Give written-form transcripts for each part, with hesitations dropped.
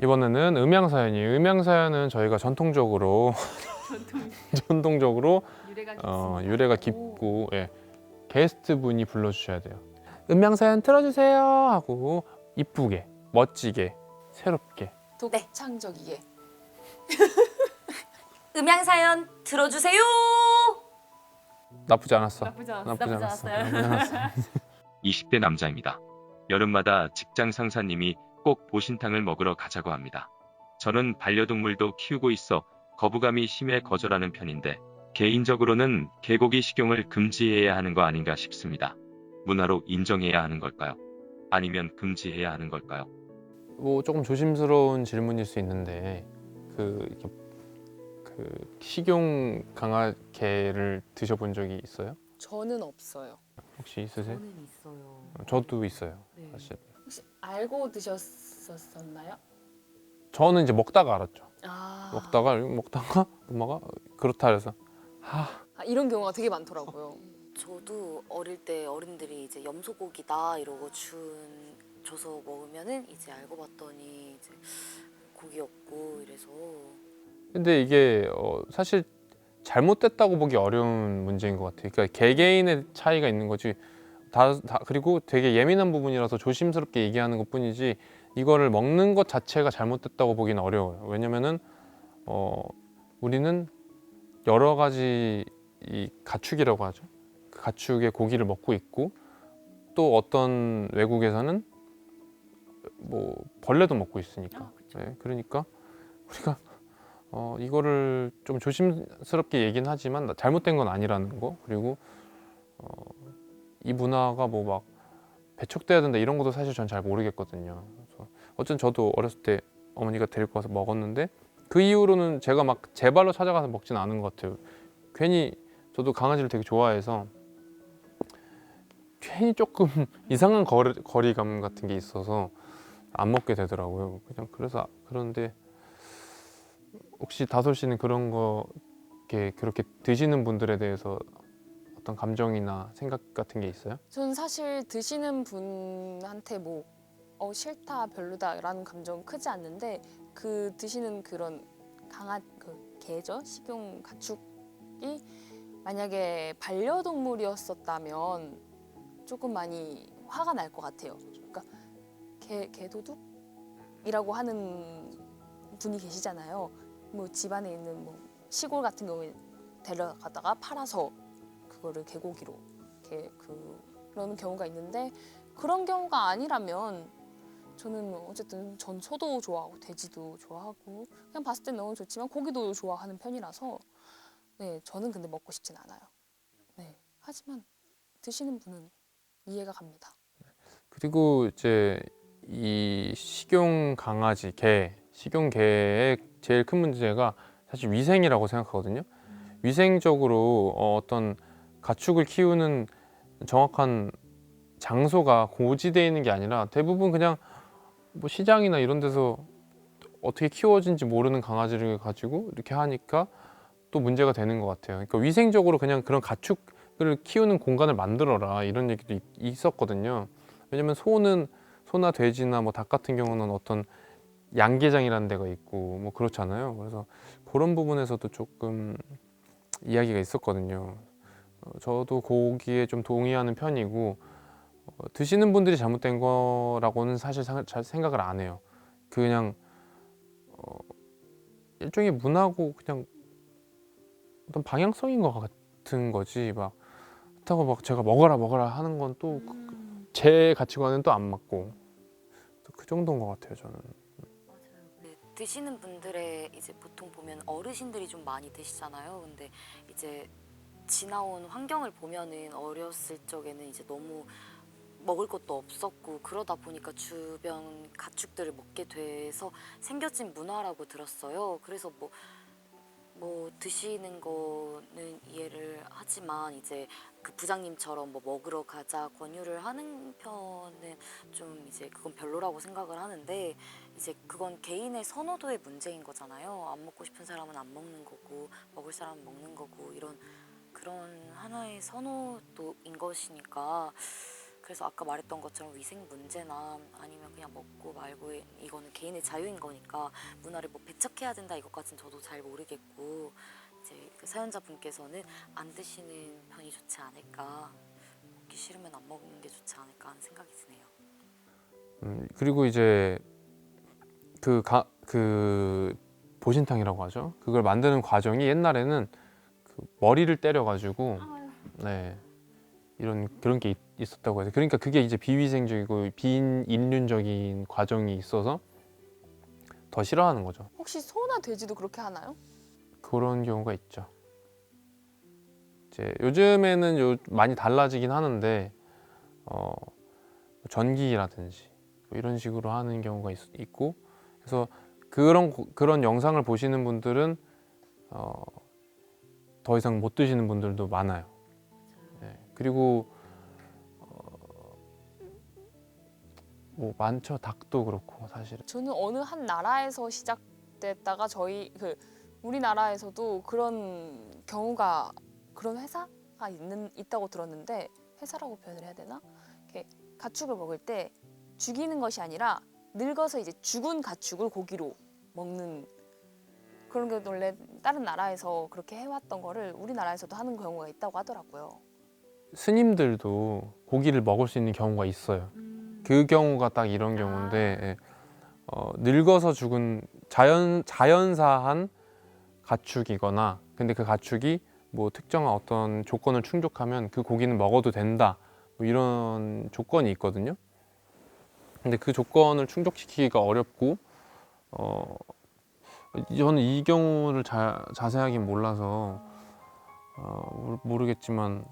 이번에는 음향 사연이에요. 음향 사연은 저희가 전통적으로 유래가 깊고 예, 게스트 분이 불러주셔야 돼요. 음향 사연 틀어주세요 하고 이쁘게, 멋지게, 새롭게. 독창적이게. 음향 사연 들어주세요. 나쁘지 않았어. 나쁘지 나쁘지 않았어. 않았어요. 나쁘지 않았어. 20대 남자입니다. 여름마다 직장 상사님이 꼭 보신탕을 먹으러 가자고 합니다. 저는 반려동물도 키우고 있어 거부감이 심해 거절하는 편인데 개인적으로는 개고기 식용을 금지해야 하는 거 아닌가 싶습니다. 문화로 인정해야 하는 걸까요? 아니면 금지해야 하는 걸까요? 뭐 조금 조심스러운 질문일 수 있는데 이렇게 식용 강아개를 드셔본 적이 있어요? 저는 없어요. 혹시 있으세요? 저는 있어요. 저도 있어요. 네. 사실. 혹시 알고 드셨었나요? 저는 이제 먹다가 알았죠. 아, 먹다가 엄마가 그렇다 그래서 이런 경우가 되게 많더라고요. 저도 어릴 때 어른들이 이제 염소고기다 이러고 줘서 먹으면은 이제 알고 봤더니 이제 고기였고 이래서 근데 이게 사실 잘못됐다고 보기 어려운 문제인 것 같아요. 그러니까 개개인의 차이가 있는 거지. 그리고 되게 예민한 부분이라서 조심스럽게 얘기하는 것뿐이지 이거를 먹는 것 자체가 잘못됐다고 보기는 어려워요. 왜냐면은 우리는 여러 가지 이 가축이라고 하죠. 그 가축의 고기를 먹고 있고 또 어떤 외국에서는 뭐 벌레도 먹고 있으니까. 네, 그러니까 우리가 이거를 좀 조심스럽게 얘기는 하지만 잘못된 건 아니라는 거. 그리고 이 문화가 뭐 막 배척돼야 된다 이런 것도 사실 전 잘 모르겠거든요. 그래서 어쨌든 저도 어렸을 때 어머니가 데리고 와서 먹었는데 그 이후로는 제가 막 제 발로 찾아가서 먹진 않은 것 같아요. 괜히 저도 강아지를 되게 좋아해서 괜히 조금 이상한 거리감 같은 게 있어서 안 먹게 되더라고요. 그냥 그래서 그런데 혹시 다솔 씨는 그런 거 그렇게 드시는 분들에 대해서 어떤 감정이나 생각 같은 게 있어요? 전 사실 드시는 분한테 뭐 싫다 별로다라는 감정 크지 않는데 그 드시는 그런 그 개죠 식용 가축이 만약에 반려동물이었었다면 조금 많이 화가 날 것 같아요. 그러니까 개도둑이라고 하는 분이 계시잖아요. 뭐 집안에 있는 뭐 시골 같은 경우에 데려가다가 팔아서 그거를 개고기로 그러는 경우가 있는데 그런 경우가 아니라면 저는 어쨌든 전 소도 좋아하고 돼지도 좋아하고 그냥 봤을 때 너무 좋지만 고기도 좋아하는 편이라서 네 저는 근데 먹고 싶진 않아요. 네 하지만 드시는 분은 이해가 갑니다. 그리고 이제 이 식용 강아지, 식용 개의 제일 큰 문제가 사실 위생이라고 생각하거든요. 위생적으로 어떤 가축을 키우는 정확한 장소가 고지되어 있는 게 아니라 대부분 그냥 뭐 시장이나 이런 데서 어떻게 키워진지 모르는 강아지를 가지고 이렇게 하니까 또 문제가 되는 것 같아요. 그러니까 위생적으로 그냥 그런 가축을 키우는 공간을 만들어라 이런 얘기도 있었거든요. 왜냐면 소나 돼지나 뭐 닭 같은 경우는 어떤 양계장이라는 데가 있고 뭐 그렇잖아요. 그래서 그런 부분에서도 조금 이야기가 있었거든요. 저도 거기에 좀 동의하는 편이고 드시는 분들이 잘못된 거라고는 사실 잘 생각을 안 해요. 그냥 일종의 문화고 그냥 어떤 방향성인 것 같은 거지 막 그렇다고 막 제가 먹어라 하는 건 또 제 가치관은 또 안 맞고 그 정도인 것 같아요 저는. 네, 드시는 분들의 이제 보통 보면 어르신들이 좀 많이 드시잖아요. 근데 이제 지나온 환경을 보면은 어렸을 적에는 이제 너무 먹을 것도 없었고 그러다 보니까 주변 가축들을 먹게 돼서 생겨진 문화라고 들었어요. 그래서 뭐 드시는 거는 이해를 하지만 이제 그 부장님처럼 뭐 먹으러 가자 권유를 하는 편은 좀 이제 그건 별로라고 생각을 하는데 이제 그건 개인의 선호도의 문제인 거잖아요. 안 먹고 싶은 사람은 안 먹는 거고 먹을 사람은 먹는 거고 이런 그런 하나의 선호도인 것이니까 그래서 아까 말했던 것처럼 위생 문제나 아니면 그냥 먹고 말고 이거는 개인의 자유인 거니까 문화를 뭐 배척해야 된다 이것까진 저도 잘 모르겠고 이제 그 사연자분께서는 안 드시는 편이 좋지 않을까 먹기 싫으면 안 먹는 게 좋지 않을까 하는 생각이 드네요. 그리고 이제 그 보신탕이라고 하죠. 그걸 만드는 과정이 옛날에는 그 머리를 때려가지고 네 그런 게 있었다고 해서 그러니까 그게 이제 비위생적이고 비인륜적인 과정이 있어서 더 싫어하는 거죠. 혹시 소나 돼지도 그렇게 하나요? 그런 경우가 있죠. 이제 요즘에는 많이 달라지긴 하는데 전기라든지 뭐 이런 식으로 하는 경우가 있고 그래서 그런 영상을 보시는 분들은 더 이상 못 드시는 분들도 많아요. 네. 그리고 뭐 많죠. 닭도 그렇고 사실은. 저는 어느 한 나라에서 시작됐다가 우리나라에서도 그런 경우가 그런 회사가 있다고 들었는데 회사라고 표현을 해야 되나? 이렇게 가축을 먹을 때 죽이는 것이 아니라 늙어서 이제 죽은 가축을 고기로 먹는 그런 게 원래 다른 나라에서 그렇게 해왔던 거를 우리나라에서도 하는 경우가 있다고 하더라고요. 스님들도 고기를 먹을 수 있는 경우가 있어요. 그 경우가 딱 이런 경우인데 예. 늙어서 죽은 자연사한 가축이거나 근데 그 가축이 뭐 특정한 어떤 조건을 충족하면 그 고기는 먹어도 된다 뭐 이런 조건이 있거든요. 근데 그 조건을 충족시키기가 어렵고 저는 이 경우를 자세하게 몰라서 모르겠지만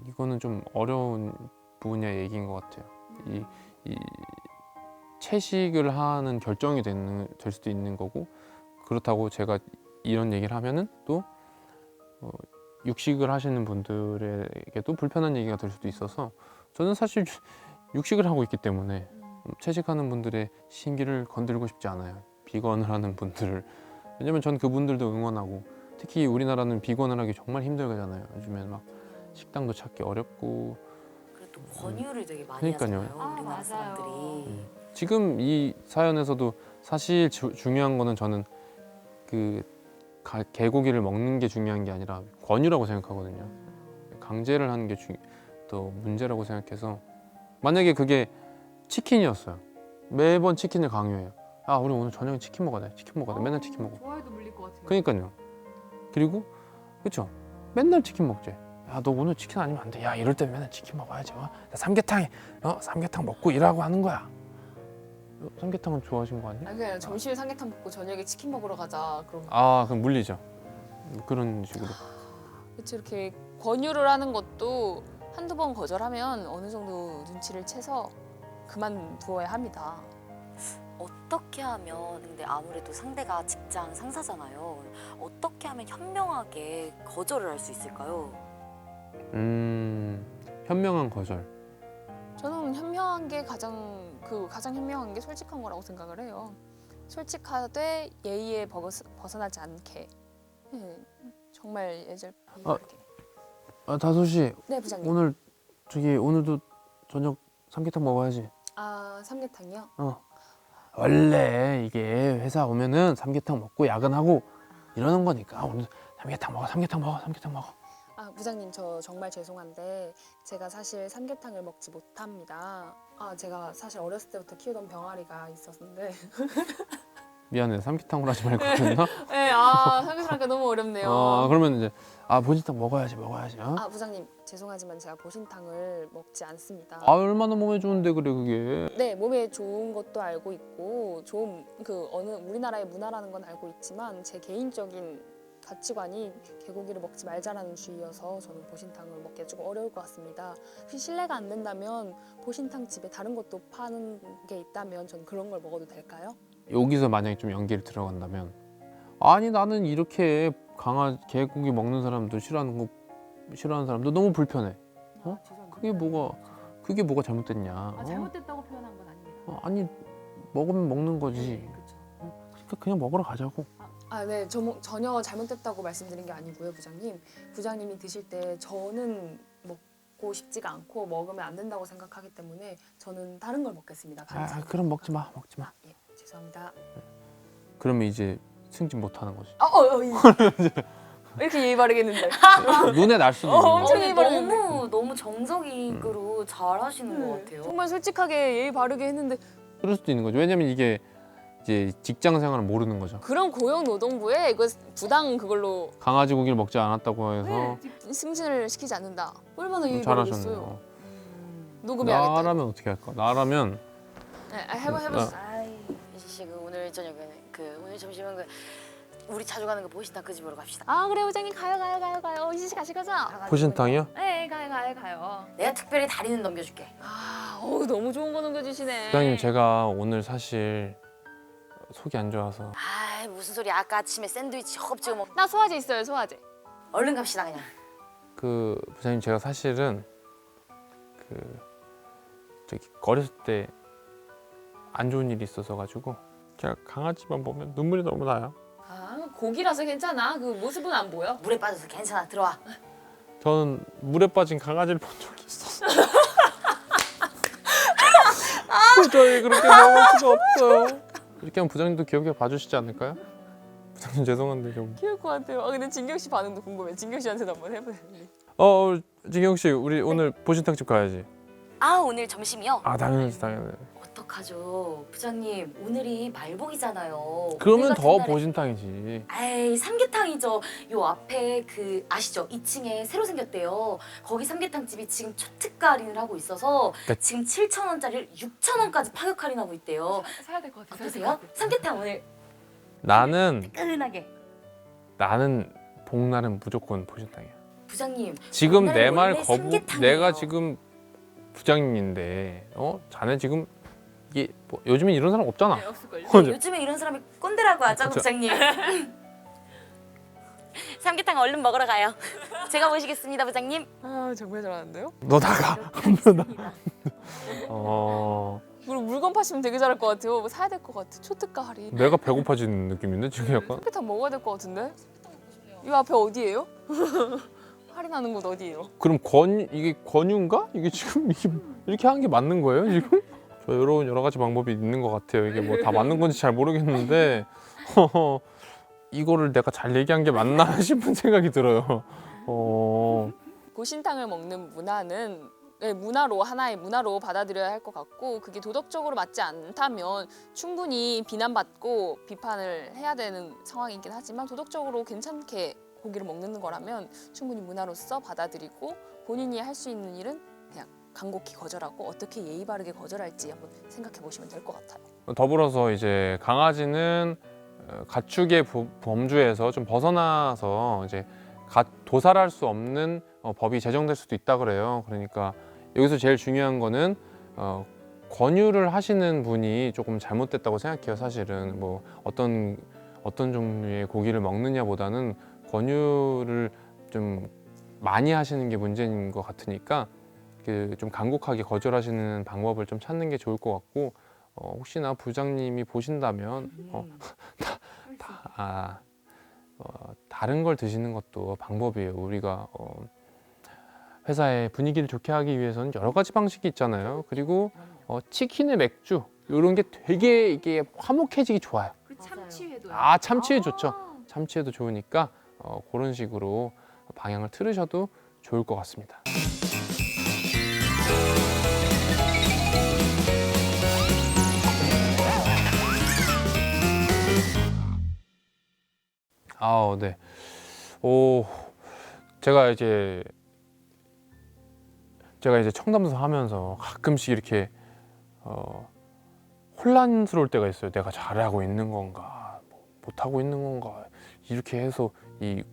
이거는 좀 어려운 분야의 얘기인 것 같아요. 이 채식을 하는 결정이 될 수도 있는 거고 그렇다고 제가 이런 얘기를 하면은 또 육식을 하시는 분들에게도 불편한 얘기가 될 수도 있어서 저는 사실 육식을 하고 있기 때문에 채식하는 분들의 심기를 건들고 싶지 않아요. 비건을 하는 분들을 왜냐면 전 그분들도 응원하고 특히 우리나라는 비건을 하기 정말 힘들잖아요. 요즘엔 막 식당도 찾기 어렵고 그래도 권유를 되게 많이 그러니까요. 하잖아요. 우리나라 사람들이. 지금 이 사연에서도 사실 중요한 거는 저는 그 개고기를 먹는 게 중요한 게 아니라 권유라고 생각하거든요. 강제를 하는 게 더 문제라고 생각해서 만약에 그게 치킨이었어요. 매번 치킨을 강요해요. 아 우리 오늘 저녁에 치킨 먹어야 돼. 치킨 먹어야 돼. 맨날 치킨 먹어. 좋아해도 물릴 것 같아요. 그러니까요. 그리고 그렇죠. 맨날 치킨 먹지. 야 너 오늘 치킨 아니면 안 돼. 야 이럴 때 맨날 치킨 먹어야지. 나 삼계탕 먹고 일하고 하는 거야. 삼계탕은 좋아하신 거 아니에요? 아니 그냥 점심에 삼계탕 먹고 저녁에 치킨 먹으러 가자. 그럼 그럼 물리죠. 그런 식으로. 그치 이렇게 권유를 하는 것도 한두 번 거절하면 어느 정도 눈치를 채서 그만두어야 합니다. 어떻게 하면 근데 아무래도 상대가 직장 상사잖아요. 어떻게 하면 현명하게 거절을 할 수 있을까요? 현명한 거절. 저는 현명한 게 가장 현명한 게 솔직한 거라고 생각을 해요. 솔직하되 예의에 벗어나지 않게. 네, 정말 예절부리하게. 다솔 씨 네 부장님. 오늘도 저녁 삼계탕 먹어야지. 삼계탕이요? 원래 이게 회사 오면은 삼계탕 먹고 야근하고 이러는 거니까 오늘 삼계탕 먹어. 부장님 저 정말 죄송한데 제가 사실 삼계탕을 먹지 못합니다. 제가 사실 어렸을 때부터 키우던 병아리가 있었는데 미안해 삼계탕으로 하지 말고 그랬나? 네, 삼계탕 하기가 너무 어렵네요. 그러면 이제 보신탕 먹어야지. 부장님 죄송하지만 제가 보신탕을 먹지 않습니다. 얼마나 몸에 좋은데 그래 그게. 네, 몸에 좋은 것도 알고 있고 좋은 어느 우리나라의 문화라는 건 알고 있지만 제 개인적인 가치관이 개고기를 먹지 말자라는 주의여서 저는 보신탕을 먹기가 조금 어려울 것 같습니다. 혹시 실례가 안 된다면 보신탕 집에 다른 것도 파는 게 있다면 전 그런 걸 먹어도 될까요? 여기서 만약에 좀 연기를 들어간다면 아니 나는 이렇게 개고기 먹는 사람도 싫어하는 사람도 너무 불편해. 죄송합니다. 그게 뭐가 잘못됐냐? 잘못됐다고 표현한 건 아닙니다. 아니 먹으면 먹는 거지. 네, 그렇죠. 그러니까 그냥 먹으러 가자고. 네, 전혀 잘못됐다고 말씀드린 게 아니고요, 부장님. 부장님이 드실 때 저는 먹고 싶지가 않고 먹으면 안 된다고 생각하기 때문에 저는 다른 걸 먹겠습니다. 반찬. 그럼 먹지 마. 예, 죄송합니다. 그러면 이제 승진 못 하는 거지. 이렇게 예의 바르겠는데. 눈에 날 수도 있는 엄청 거야. 예의 바르겠는데. 너무 정석으로 잘 하시는 것 같아요. 정말 솔직하게 예의 바르게 했는데 그럴 수도 있는 거죠. 왜냐면 이게 이제 직장 생활을 모르는 거죠. 그런 고용노동부에 이거 부당 그걸로 강아지 고기를 먹지 않았다고 해서 승진을 시키지 않는다. 얼마나 예의 바르겠어요. 잘하셨네요. 녹음해야겠다. 나라면 어떻게 할까? 나라면 네, 해봐. 아이 이지 씨 오늘 저녁에 오늘 점심은 우리 자주 가는 그 보신탕 그 집으로 갑시다. 아 그래 부장님 가요. 이지 씨 가실 거죠? 보신탕이요? 네 가요. 내가 특별히 다리는 넘겨줄게. 아 너무 좋은 거 넘겨주시네. 부장님 제가 오늘 사실 속이 안 좋아서 아 무슨 소리? 아까 아침에 샌드위치 허겁지겁 먹. 나 소화제 있어요 소화제. 얼른 갑시다 그냥. 그 부장님 제가 사실은 그 저기 어렸을 때 안 좋은 일이 있어서 가지고 제가 강아지만 보면 눈물이 너무 나요. 아 고기라서 괜찮아. 그 모습은 안 보여. 물에 빠져서 괜찮아. 들어와. 저는 물에 빠진 강아지를 본 적이 있었어. 도저히 그렇게 먹을 수가 없어요. 이렇게 하면 부장님도 귀엽게 봐주시지 않을까요? 부장님 죄송한데 좀. 귀여울 것 같아요. 근데 진경 씨 반응도 궁금해. 진경 씨한테도 한번 해보세요. 진경 씨 우리 오늘 보신탕집 가야지. 아 오늘 점심이요? 아 당연히. 어떡하죠? 부장님 오늘이 말복이잖아요. 그러면 오늘 더 같은 날에- 보신탕이지. 에이 삼계탕이죠. 요 앞에 그 아시죠? 2층에 새로 생겼대요. 거기 삼계탕집이 지금 초특가 할인을 하고 있어서 네. 지금 7,000원짜리를 6,000원까지 파격 할인하고 있대요. 사야 될 것 같아. 어떠세요? 삼계탕 오늘 나는 뜨끈하게. 복날은 무조건 보신탕이야. 부장님 지금 오늘은 내 말 원래 거부. 삼계탕이에요. 내가 지금 부장님인데 자네 지금 이게 뭐 요즘엔 이런 사람 없잖아. 네, 없을걸요? 맞아. 요즘에 이런 사람이 꼰대라고 하죠, 그쵸. 부장님. 삼계탕 얼른 먹으러 가요. 제가 모시겠습니다, 부장님. 아 정말 잘하는데요? 너 나가. 알겠습니다. 그리고 물건 파시면 되게 잘할 것 같아요. 뭐 사야 될 것 같아. 초특가 할인. 내가 배고파지는 느낌인데 지금 약간. 삼계탕 먹어야 될 것 같은데? 이 앞에 어디예요? 할인하는 곳 어디예요? 그럼 이게 권유인가? 이게 지금 이렇게 하는 게 맞는 거예요 지금? 저 여러 가지 방법이 있는 것 같아요. 이게 뭐 다 맞는 건지 잘 모르겠는데 이거를 내가 잘 얘기한 게 맞나 싶은 생각이 들어요. 보신탕을 먹는 문화는 하나의 문화로 받아들여야 할 것 같고 그게 도덕적으로 맞지 않다면 충분히 비난받고 비판을 해야 되는 상황이긴 하지만 도덕적으로 괜찮게 고기를 먹는 거라면 충분히 문화로서 받아들이고 본인이 할 수 있는 일은 그냥 간곡히 거절하고 어떻게 예의 바르게 거절할지 한번 생각해 보시면 될 것 같아요. 더불어서 이제 강아지는 가축의 범주에서 좀 벗어나서 이제 도살할 수 없는 법이 제정될 수도 있다 그래요. 그러니까 여기서 제일 중요한 거는 권유를 하시는 분이 조금 잘못됐다고 생각해요. 사실은 뭐 어떤 종류의 고기를 먹느냐보다는 권유를 좀 많이 하시는 게 문제인 것 같으니까 좀 간곡하게 거절하시는 방법을 좀 찾는 게 좋을 것 같고 혹시나 부장님이 보신다면 다른 걸 드시는 것도 방법이에요. 우리가 회사의 분위기를 좋게 하기 위해서는 여러 가지 방식이 있잖아요. 그리고 치킨에 맥주 이런 게 되게 이게 화목해지기 좋아요. 그리고 참치회도. 참치회 좋죠. 참치회도 좋으니까 그런 식으로 방향을 틀으셔도 좋을 것 같습니다. 네. 제가 이제 청담소 하면서 가끔씩 이렇게 혼란스러울 때가 있어요. 내가 잘하고 있는 건가, 못하고 있는 건가, 이렇게 해서 이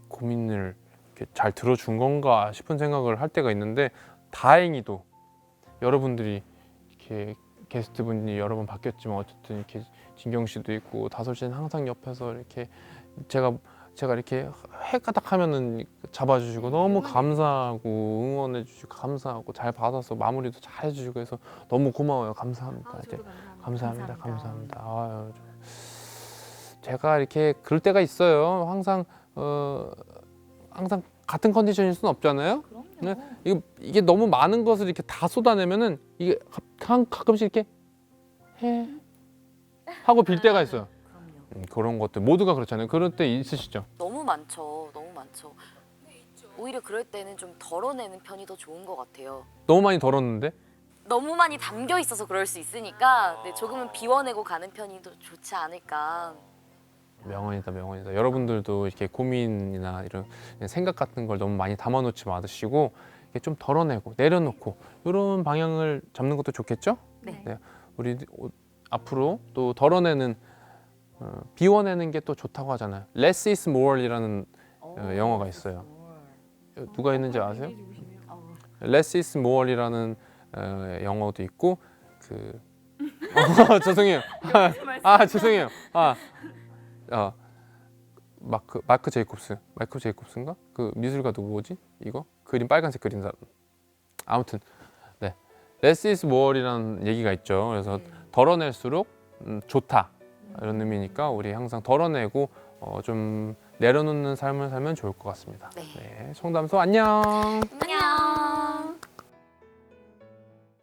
고민을 이렇게 잘 들어준 건가 싶은 생각을 할 때가 있는데 다행히도 여러분들이 이렇게 게스트분이 여러 번 바뀌었지만 어쨌든 이렇게 진경 씨도 있고 다솔 씨는 항상 옆에서 이렇게 제가 이렇게 해가닥 하면은 잡아주시고 너무 감사하고 응원해주시고 감사하고 잘 받아서 마무리도 잘 해주시고 해서 너무 고마워요. 감사합니다. 저도 감사합니다. 아유, 제가 이렇게 그럴 때가 있어요. 항상 같은 컨디션일 수는 없잖아요. 네? 이게 너무 많은 것을 이렇게 다 쏟아내면은 이게 가끔씩 이렇게 해 하고 빌 때가 있어요. 그럼요. 그런 것들 모두가 그렇잖아요. 그럴 때 있으시죠? 너무 많죠. 너무 많죠. 오히려 그럴 때는 좀 덜어내는 편이 더 좋은 것 같아요. 너무 많이 덜었는데 너무 많이 담겨 있어서 그럴 수 있으니까 네, 조금은 비워내고 가는 편이 더 좋지 않을까. 명언이다, 명언이다. 여러분들도 이렇게 고민이나 이런 생각 같은 걸 너무 많이 담아놓지 마시고 이렇게 좀 덜어내고 내려놓고 이런 방향을 잡는 것도 좋겠죠? 네. 우리 앞으로 또 덜어내는 비워내는 게 또 좋다고 하잖아요. Less is more이라는 영화가 있어요. 누가 있는지 아세요? Less is more이라는 영어도 있고 그 죄송해요. 죄송해요. 마크 제이콥스인가? 그 미술가 누구지? 이거 그림 빨간색 그린 사람. 아무튼 네, less is more이라는 얘기가 있죠. 그래서 덜어낼수록 좋다 이런 의미니까 우리 항상 덜어내고 좀 내려놓는 삶을 살면 좋을 것 같습니다. 네. 네, 청담소 안녕. 안녕.